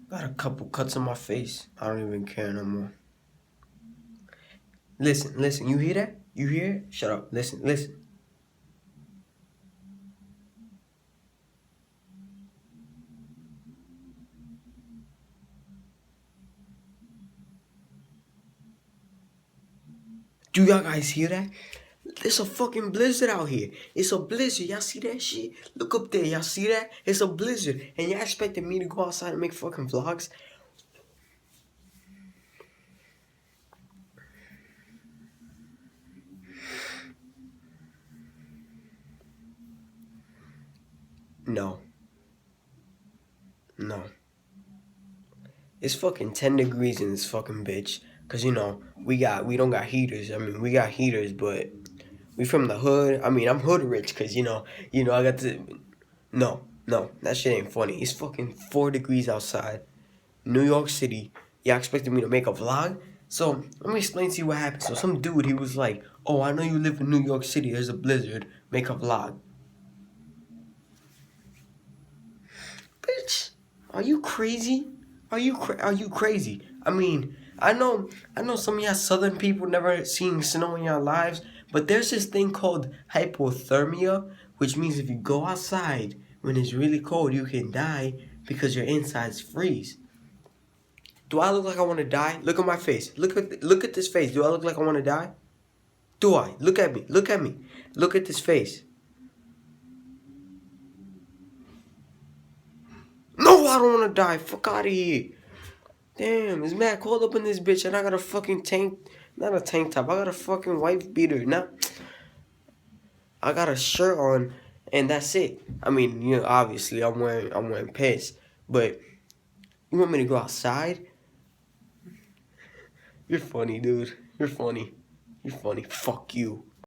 Got a couple cuts on my face. I don't even care no more. Listen, listen. You hear that? You hear it? Shut up. Listen, listen. Do y'all guys hear that? It's a fucking blizzard out here. It's a blizzard. Y'all see that shit? Look up there. Y'all see that? It's a blizzard. And y'all expecting me to go outside and make fucking vlogs? No. No. It's fucking 10 degrees in this fucking bitch. Cause you know, we don't got heaters. I mean, we got heaters, but we from the hood. I mean, I'm hood rich, cause I got to. No, no, that shit ain't funny. It's fucking 4 degrees outside, New York City. Y'all expected me to make a vlog? So let me explain to you what happened. So some dude, he was like, "Oh, I know you live in New York City. There's a blizzard. Make a vlog." Bitch, are you crazy? Are you crazy? I know some of y'all southern people never seen snow in your lives, but there's this thing called hypothermia, which means if you go outside when it's really cold, you can die because your insides freeze. Do I look like I want to die? Look at my face. Look at this face. Do I look like I want to die? Do I? Look at me. Look at me. Look at this face. No, I don't want to die. Fuck out of here. Damn, it's mad cold up in this bitch, and I got a fucking tank, not a tank top. I got a fucking wife beater. Not, I got a shirt on, and that's it. I mean, obviously I'm wearing pants, but you want me to go outside? You're funny, dude. You're funny. You're funny. Fuck you.